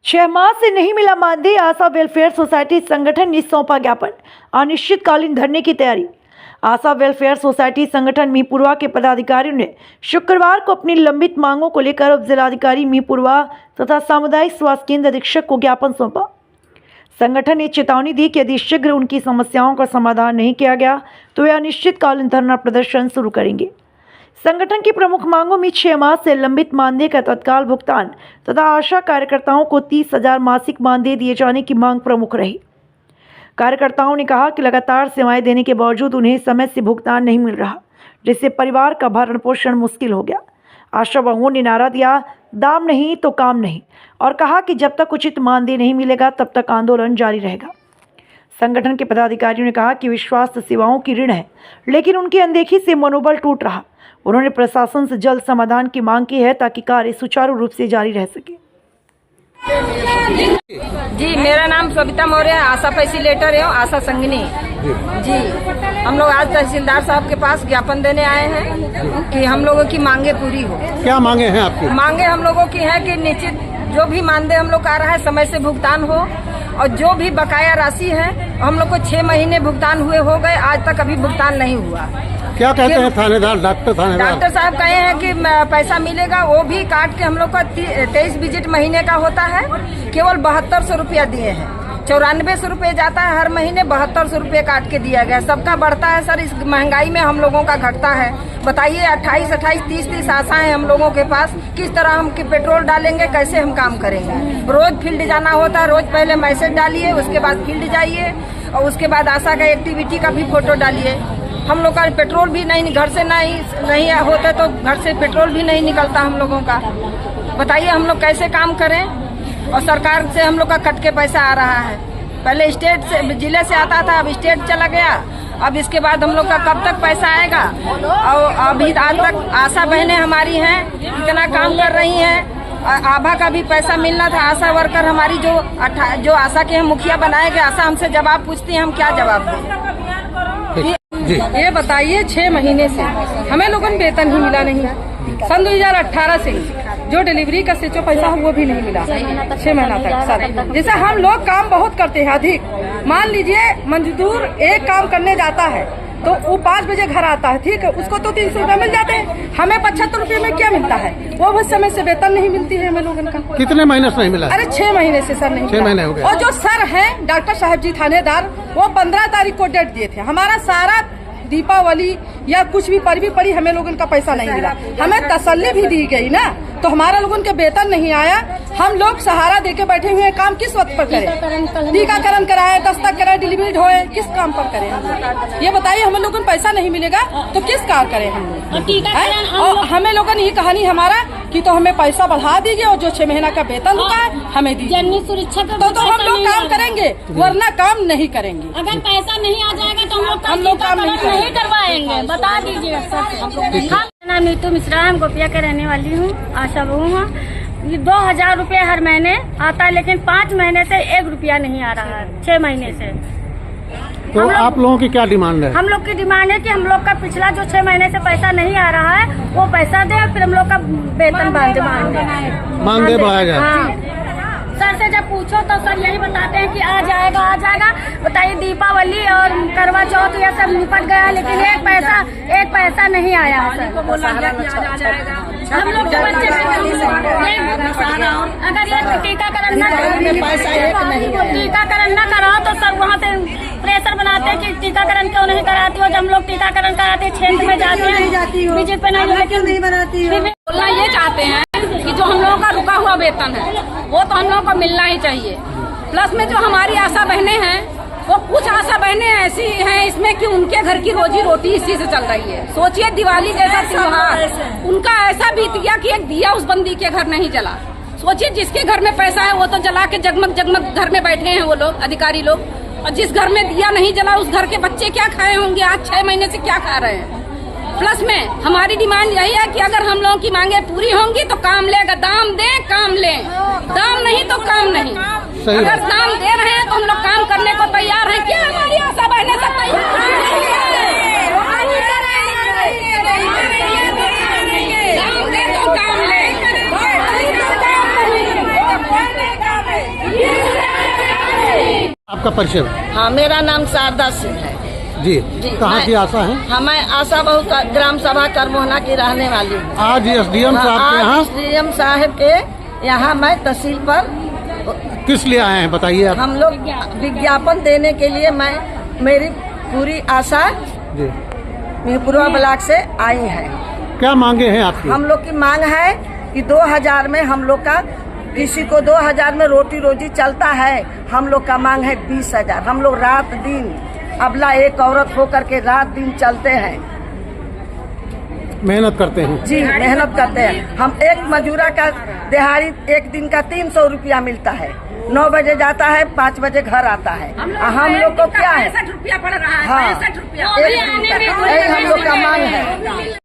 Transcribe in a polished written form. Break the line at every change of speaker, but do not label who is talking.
6 माह से नहीं मिला मानदेय, आशा वेलफेयर सोसाइटी संगठन ने सौंपा ज्ञापन, अनिश्चितकालीन धरने की तैयारी। आशा वेलफेयर सोसाइटी संगठन मीपुरवा के पदाधिकारियों ने शुक्रवार को अपनी लंबित मांगों को लेकर उप जिलाधिकारी मीपुरवा तथा सामुदायिक स्वास्थ्य केंद्र अधीक्षक को ज्ञापन सौंपा। संगठन ने चेतावनी दी कि यदि शीघ्र उनकी समस्याओं का समाधान नहीं किया गया तो वे अनिश्चितकालीन धरना प्रदर्शन शुरू करेंगे। संगठन की प्रमुख मांगों में 6 माह से लंबित मानदेय का तत्काल भुगतान तथा आशा कार्यकर्ताओं को 30,000 मासिक मानदेय दिए जाने की मांग प्रमुख रही। कार्यकर्ताओं ने कहा कि लगातार सेवाएं देने के बावजूद उन्हें समय से भुगतान नहीं मिल रहा, जिससे परिवार का भरण पोषण मुश्किल हो गया। आशा बहुओं ने नारा दिया, दाम नहीं तो काम नहीं, और कहा कि जब तक उचित मानदेय नहीं मिलेगा तब तक आंदोलन जारी रहेगा। संगठन के पदाधिकारियों ने कहा कि वे स्वास्थ्य सेवाओं की ऋण है, लेकिन उनकी अनदेखी से मनोबल टूट रहा। उन्होंने प्रशासन से जल्द समाधान की मांग की है ताकि कार्य सुचारू रूप से जारी रह सके।
जी, मेरा नाम सविता मौर्य है, आशा फैसिलेटर है, आशा संगनी जी। हम लोग आज तहसीलदार साहब के पास ज्ञापन देने आए हैं कि हम लोगों की मांगे पूरी हो।
क्या मांगे हैं आपकी?
मांगे हम लोगों की है कि निश्चित जो भी मानदेय हम लोग का रहा है समय से भुगतान हो, और जो भी बकाया राशि है हम लोग को 6 महीने भुगतान हुए हो गए, आज तक अभी भुगतान नहीं हुआ।
क्या कहते हैं थानेदार? डॉक्टर
साहब कहे हैं कि पैसा मिलेगा, वो भी काट के हम लोग का 23 विजिट महीने का होता है, केवल 7200 रुपया दिए हैं। 9400 रुपये जाता है हर महीने, 7200 रुपये काट के दिया गया। सबका बढ़ता है सर, इस महंगाई में हम लोगों का घटता है। बताइए 28, 30 आशाएं हम लोगों के पास, किस तरह हम पेट्रोल डालेंगे, कैसे हम काम करेंगे। रोज फील्ड जाना होता है, रोज पहले मैसेज डालिए, उसके बाद फील्ड जाइए, और उसके बाद आशा का एक्टिविटी का भी फोटो डालिए। हम लोग का पेट्रोल भी नहीं, घर से नहीं होता तो घर से पेट्रोल भी नहीं निकलता हम लोगों का। बताइए हम लोग कैसे काम करें, और सरकार से हम लोग का कट के पैसा आ रहा है। पहले स्टेट से, जिले से आता था, अब स्टेट चला गया। अब इसके बाद हम लोग का कब तक पैसा आएगा? और अभी आज तक आशा बहनें हमारी हैं, इतना काम कर रही हैं। आभा का भी पैसा मिलना था। आशा वर्कर हमारी जो आशा के हम मुखिया बनाए गए, आशा हमसे जवाब पूछती है, हम क्या जवाब दें?
ये बताइए 6 महीने से हमें लोगों को वेतन ही मिला नहीं। सन 2018 से जो डिलीवरी का सिचो पैसा है वो भी नहीं मिला 6 महीना तक सर। जैसे हम लोग काम बहुत करते हैं अधिक, मान लीजिए मजदूर एक काम करने जाता है तो वो 5 बजे घर आता है, ठीक है, उसको तो 300 रुपये मिल जाते हैं, हमें 75 रुपये में क्या मिलता है? वो भी समय से वेतन नहीं मिलती है हमें लोगों का।
कितने महीने से नहीं मिला?
अरे 6 महीने से सर नहीं
6 महीने हो गए।
और जो सर हैं डॉक्टर साहब जी थानेदार, वो 15 तारीख को डेट दिए थे। हमारा सारा दीपावली या कुछ भी पर्वी पड़ी, हमें लोगों का पैसा नहीं मिला। हमें तसल्ली भी दी गई ना, तो हमारा लोगों के वेतन नहीं आया। हम लोग सहारा देके बैठे हुए हैं, काम किस वक्त पर करें? टीकाकरण कराए, दस्तक कराए, डिलीवरी ढोए, किस काम पर करें हम लोग? ये बताइए, हम लोगों को पैसा नहीं मिलेगा तो किस काम करें हम लोग? और हमें लोगों ने ये कहानी हमारा कि तो हमें पैसा बढ़ा दीजिए, और जो 6 महीना का वेतन होता है हमें दीजिए, सुरक्षा तो हम लोग काम करेंगे, वरना काम नहीं करेंगे।
अगर पैसा नहीं आ जाएगा तो हम लोग काम नहीं करवाएंगे, बता दीजिए। मेरा नाम नीतू मिश्रा है, गोपिया के रहने वाली हूँ, आशा बहू हूँ। 2000 रुपये हर महीने आता है, लेकिन 5 महीने से 1 रुपया नहीं आ रहा है, 6 महीने से।
तो आप लोगों की क्या डिमांड है?
हम लोग की डिमांड है कि हम लोग का पिछला जो 6 महीने से पैसा नहीं आ रहा है वो पैसा दे, फिर हम लोग का वेतन
मानदेय बढ़ाया जाए।
हाँ। सर से जब पूछो तो सर यही बताते हैं कि आ जाएगा। बताइए दीपावली और करवा चौथ ये सब निपट गया, लेकिन एक पैसा नहीं आया है सर। हम लोग के बच्चे अगर ये टीकाकरण न कराओ तो सर वहाँ पे प्रेशर बनाते हैं कि टीकाकरण क्यों नहीं कराती हो। जब हम लोग टीकाकरण कराते क्षेत्र में जाते हैं, विजिट पे नहीं बनाती हो।
बोलना ये चाहते हैं कि जो हम लोगों का रुका हुआ वेतन है वो तो हम लोगों को मिलना ही चाहिए। प्लस में जो हमारी आशा बहनें हैं, वो कुछ आशा बहनें ऐसी हैं इसमें कि उनके घर की रोजी रोटी इसी से चल रही है। सोचिए दिवाली जैसा त्योहार उनका ऐसा बीत गया कि एक दिया उस बंदी के घर नहीं जला। सोचिए जिसके घर में पैसा है वो तो जला के जगमग घर में बैठे हैं वो लोग, अधिकारी लोग, और जिस घर में दिया नहीं जला उस घर के बच्चे क्या खाए होंगे, आज 6 महीने से क्या खा रहे हैं। प्लस में हमारी डिमांड यही है कि अगर हम लोगों की मांगे पूरी होंगी तो काम लेगा, दाम दें काम लें, दाम नहीं तो काम नहीं। अगर दाम दे रहे हैं तो हम लोग काम करने को तैयार हैं। क्या हमारी आशा बहनें सब तैयार हैं? दाम दें तो काम लें।
आपका परिचय?
हाँ, मेरा नाम शारदा सिंह है।
जी, कहाँ
मैं-
की आशा है?
मैं आशा बहु ग्राम सभा करमोहना की रहने वाली हूँ।
आज एसडीएम साहब के यहाँ
एसडीएम साहब के यहाँ मैं तहसील पर
किस लिए आए हैं बताइए आप?
हम लोग विज्ञापन देने के लिए मेरी पूरी आशा
जी,
मिहीपुरवा ब्लॉक से आई है।
क्या मांगे हैं आपकी?
हम लोग की मांग है कि 2000 में हम लोग का किसी को 2000 में रोटी रोजी चलता है। हम लोग का मांग है 20,000। हम लोग रात दिन अबला एक औरत होकर के रात दिन चलते हैं,
मेहनत करते हैं।
जी मेहनत करते हैं। हम एक मजूरा का दिहाड़ी एक दिन का 300 रुपया मिलता है। 9 बजे जाता है, 5 बजे घर आता है। हम लोग को क्या है,
65 रुपया पड़ रहा है,
हाँ,
65 रुपया।
एक दिन का यही हम लोग का मांग है।